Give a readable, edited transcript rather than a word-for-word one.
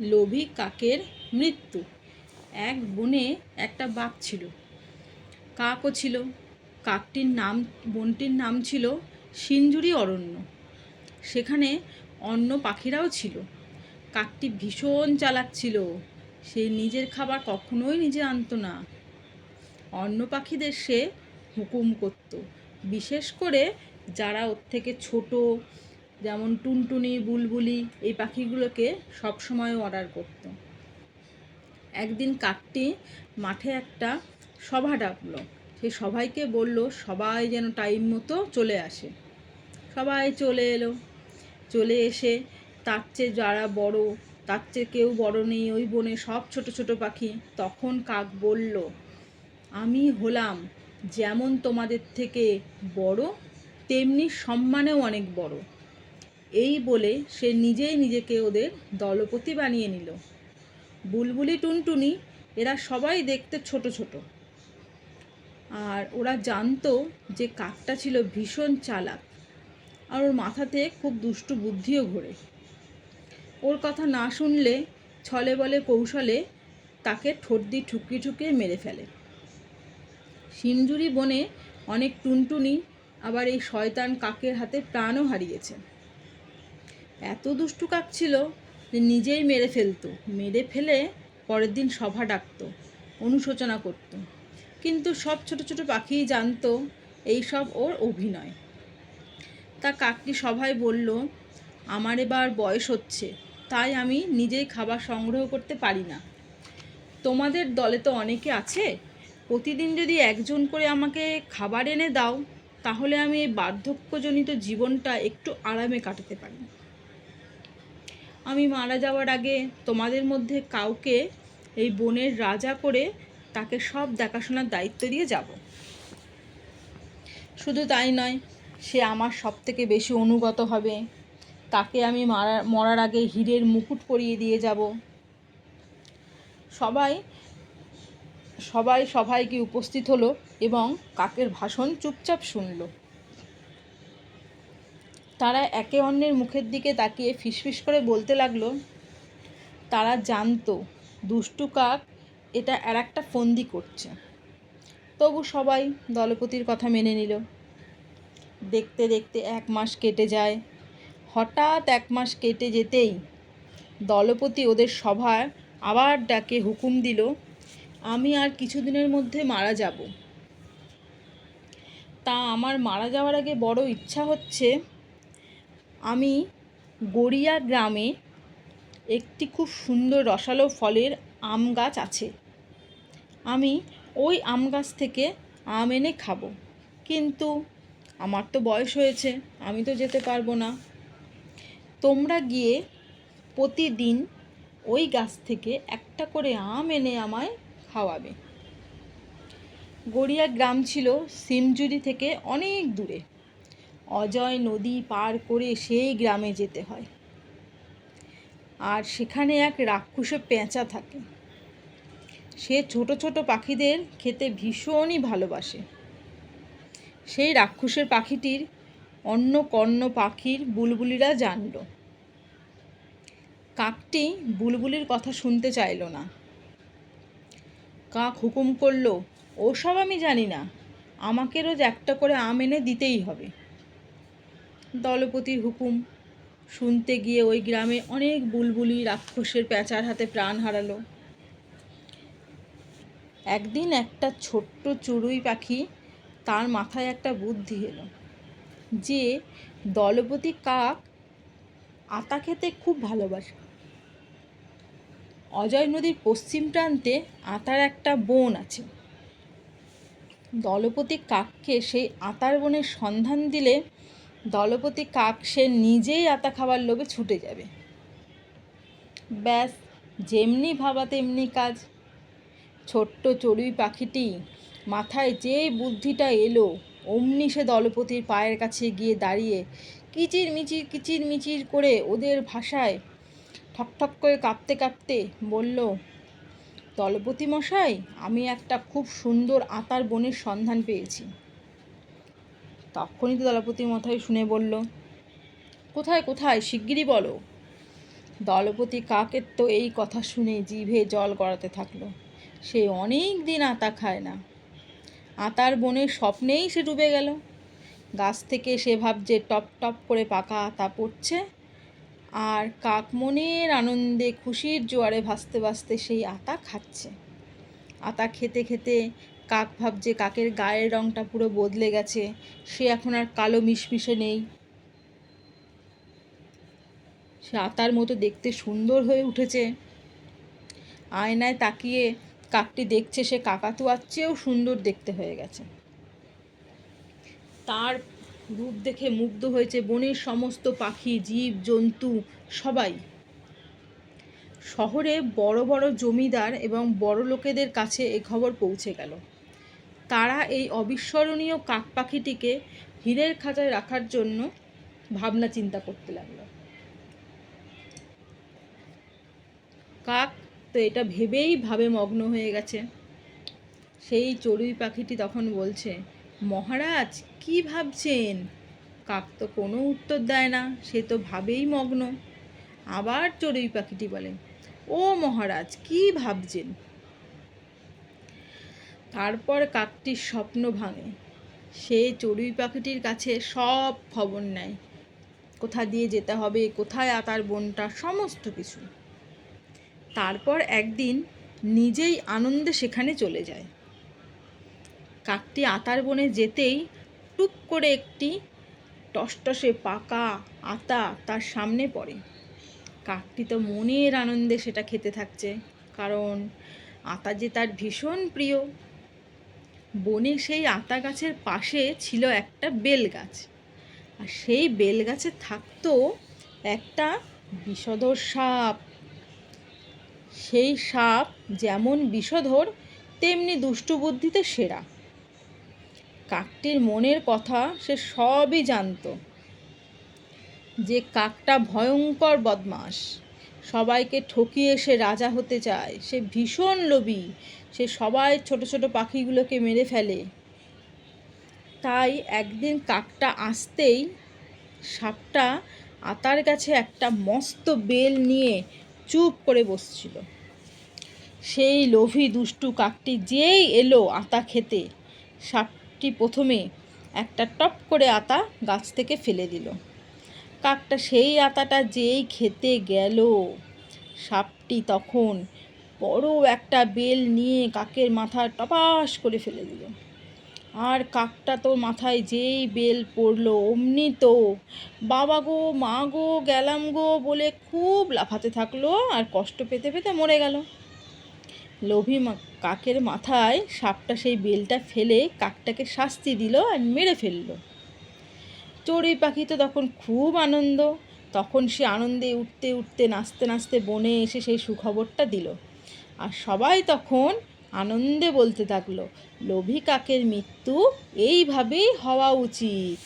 লোভী কাকের মৃত্যু। এক বনে একটা বাঘ ছিল, কাকও ছিল। বনটির নাম ছিল সিঞ্জুরি অরণ্য। সেখানে অন্য পাখিরাও ছিল। কাকটি ভীষণ চালাক ছিল। সে নিজের খাবার কখনোই নিজে আনতো না। অন্য পাখিদের সে হুকুম করত, বিশেষ করে যারা ওর থেকে ছোট, যেমন টুনটুনি, বুলবুলি, এই পাখিগুলোকে সবসময় অর্ডার করত। একদিন কাকটি মাঠে একটা সভা ডাকলো। সেই সবাইকে বলল সবাই যেন টাইম মতো চলে আসে। সবাই চলে এলো। চলে এসে তার চেয়ে যারা বড়, তার চেয়ে কেউ বড় নেই ওই বনে, সব ছোট ছোট পাখি। তখন কাক বলল, আমি হলাম যেমন তোমাদের থেকে বড়, তেমনি সম্মানেও অনেক বড়। এই বলে সে নিজেই নিজেকে ওদের দলপতি বানিয়ে নিল। বুলবুলি, টুনটুনি এরা সবাই দেখতে ছোট ছোট, আর ওরা জানতো যে কাকটা ছিল ভীষণ চালাক, আর ওর মাথাতে খুব দুষ্টু বুদ্ধিও ঘোরে। ওর কথা না শুনলে ছলে বলে কৌশলে তাকে ঠোঁট দিয়ে ঠুকিয়ে ঠুকিয়ে মেরে ফেলে। সিঞ্জুরি বনে অনেক টুনটুনি আবার এই শয়তান কাকের হাতে প্রাণও হারিয়েছে। এত দুষ্টু কাক ছিল যে নিজেই মেরে ফেলতো, মেরে ফেলে পরের দিন সভা ডাকতো, অনুশোচনা করত। কিন্তু সব ছোট ছোট পাখিই জানতো এইসব ওর অভিনয়। তা কাকটি সভায় বলল, আমার এবার বয়স হচ্ছে, তাই আমি নিজেই খাবার সংগ্রহ করতে পারি না। তোমাদের দলে তো অনেকে আছে, প্রতিদিন যদি একজন করে আমাকে খাবার এনে দাও, তাহলে আমি এই বার্ধক্যজনিত জীবনটা একটু আরামে কাটাতে পারি। আমি মারা যাওয়ার আগে তোমাদের মধ্যে কাউকে এই বনের রাজা করে তাকে সব দেখাশোনার দায়িত্ব দিয়ে যাব। শুধু তাই নয়, সে আমার সব থেকে বেশি অনুগত হবে। তাকে আমি মরার আগে হীরের মুকুট পরিয়ে দিয়ে যাব। সবাই সবাইকে উপস্থিত হলো এবং কাকের ভাষণ চুপচাপ শুনল। তারা একে অন্যের মুখের দিকে তাকিয়ে ফিসফিস করে বলতে লাগলো। তারা জানতো দুষ্টু কাক এটা আর একটা ফন্দি করছে। তবু সবাই দলপতির কথা মেনে নিল। দেখতে দেখতে 1 মাস কেটে যায়। হঠাৎ 1 মাস কেটে যেতেই দলপতি ওদের সভায় আবার ডাকে হুকুম দিল, আমি আর কিছুদিনের মধ্যে মারা যাব। তা আমার মারা যাওয়ার আগে বড় ইচ্ছা হচ্ছে, আমি গড়িয়া গ্রামে একটি খুব সুন্দর রসালো ফলের আম গাছ আছে। আমি ওই আম গাছ থেকে আম এনে খাবো, কিন্তু আমার তো বয়স হয়েছে, আমি তো যেতে পারবো না। তোমরা গিয়ে প্রতিদিন ওই গাছ থেকে একটা করে আম এনে আমায় খাওয়াবে। গড়িয়া গ্রাম ছিল সিমজুরি থেকে অনেক দূরে। অজয় নদী পার করে সেই গ্রামে যেতে হয়। আর সেখানে এক রাক্ষসে পেঁচা থাকে। সে ছোট ছোট পাখিদের খেতে ভীষণই ভালোবাসে। সেই রাক্ষসের পাখিটির অন্য কর্ণ পাখির বুলবুলিরা জানল। কাকটি বুলবুলির কথা শুনতে চাইল না। কাক হুকুম করল, ওসব আমি জানি না, আমাকে রোজ একটা করে আম এনে দিতেই হবে। দলপতির হুকুম শুনতে গিয়ে ওই গ্রামে অনেক বুলবুলি রাক্ষসের পেঁচার হাতে প্রাণ হারালো। একদিন একটা ছোট্ট চড়ুই পাখি, তার মাথায় একটা বুদ্ধি এলো যে দলপতি কাক আতা খেতে খুব ভালোবাসে। অজয় নদীর পশ্চিম প্রান্তে আতার একটা বন আছে। দলপতি কাককে সেই আতার বনের সন্ধান দিলে দলপতি কাক সে নিজেই আতা খাবার লোভে ছুটে যাবে। ব্যাস, যেমনি ভাবা তেমনি কাজ। ছোট্ট চড়ুই পাখিটি মাথায় যেই বুদ্ধিটা এলো, অমনি সে দলপতির পায়ের কাছে গিয়ে দাঁড়িয়ে কিচির মিচির করে ওদের ভাষায় ঠকঠক করে কাঁপতে কাঁপতে বলল, দলপতি মশাই, আমি একটা খুব সুন্দর আতার বনের সন্ধান পেয়েছি। তখনই তো দলপতি মশাই শুনে বলল, কোথায় কোথায়, শিগগিরই বলো। দলপতি কাকের তো এই কথা শুনে জিভে জল গড়াতে থাকলো। সে অনেক দিন আতা খায় না। আতার বনের স্বপ্নেই সে ডুবে গেল। গাছ থেকে সে ভাবছে টপ টপ করে পাকা আতা পড়ছে, আর কাক মনের আনন্দে খুশির জোয়ারে ভাসতে ভাসতে সেই আতা খাচ্ছে। আতা খেতে খেতে কাক ভাবছে কাকের গায়ের রঙটা পুরো বদলে গেছে, সে এখন আর কালো মিশমিশে নেই, সে আতার মতো দেখতে সুন্দর হয়ে উঠেছে। আয়নায় তাকিয়ে কাকটি দেখছে সে কাকাতুয়ার চেয়েও সুন্দর দেখতে হয়ে গেছে। তার রূপ দেখে মুগ্ধ হয়েছে বনের সমস্ত পাখি, জীব জন্তু সবাই। শহরে বড় বড় জমিদার এবং বড় লোকেদের কাছে এ খবর পৌঁছে গেল। তারা এই অবিস্মরণীয় কাক পাখিটিকে হীরের খাঁচায় রাখার জন্য ভাবনা চিন্তা করতে লাগলো। কাক তো এটা ভেবেই ভাবে মগ্ন হয়ে গেছে। সেই চড়ুই পাখিটি তখন বলছে, মহারাজ কি ভাবছেন? কাক তো কোনো উত্তর দেয় না, সে তো ভাবেই মগ্ন। আবার চড়ুই পাখিটি বলে, ও মহারাজ কি ভাবছেন? তারপর কাকটির স্বপ্ন ভাঙে। সে চড়ুই পাখিটির কাছে সব খবর নেয়, কোথা দিয়ে যেতে হবে, কোথায় আতার বনটা, সমস্ত কিছু। তারপর একদিন নিজেই আনন্দে সেখানে চলে যায়। কাকটি আতার বনে যেতেই টুপ করে একটি টসটসে পাকা আতা তার সামনে পড়ে। কাকটি তো মনের আনন্দে সেটা খেতে থাকছে, কারণ আতা যে তার ভীষণ প্রিয়। বনে সেই আতা গাছের পাশে ছিল একটা বেল গাছ, আর সেই বেল গাছে থাকতো একটা বিষধর সাপ। সেই সাপ যেমন বিষধর তেমনি দুষ্টু বুদ্ধিতে সেরা। কাকটির মনের কথা সে সবই জানতো, যে কাকটা ভয়ঙ্কর বদমাশ, সবাইকে ঠকিয়ে সে রাজা হতে চায়, সে ভীষণ লোভী, সে সবাই ছোট ছোট পাখিগুলোকে মেরে ফেলে। তাই একদিন কাকটা আসতেই সাপটা আতার গাছে একটা মস্ত বেল নিয়ে চুপ করে বসছিল। সেই লোভী দুষ্টু কাকটি যেই এলো আতা খেতে, সাপটি প্রথমে একটা টপ করে আতা গাছ থেকে ফেলে দিল। কাকটা সেই আতাটা যেই খেতে গেল, সাপটি তখন বড় একটা বেল নিয়ে কাকের মাথায় টপাস করে ফেলে দিল। আর কাকটা তো মাথায় যেই বেল পড়লো, অমনি তো বাবা গো, মা গো, গেলাম গো বলে খুব লাফাতে থাকলো, আর কষ্ট পেতে পেতে মরে গেল। লোভী কাকের মাথায় সাপটা সেই বেলটা ফেলে কাকটাকে শাস্তি দিল আর মেরে ফেললো। চড়ুই পাখি তো তখন খুব আনন্দ, তখন সে আনন্দে উঠতে উঠতে নাচতে নাচতে বনে এসে সেই সুখবরটা দিল। আর সবাই তখন আনন্দে বলতে থাকলো, লোভী কাকের মৃত্যু এইভাবেই হওয়া উচিত।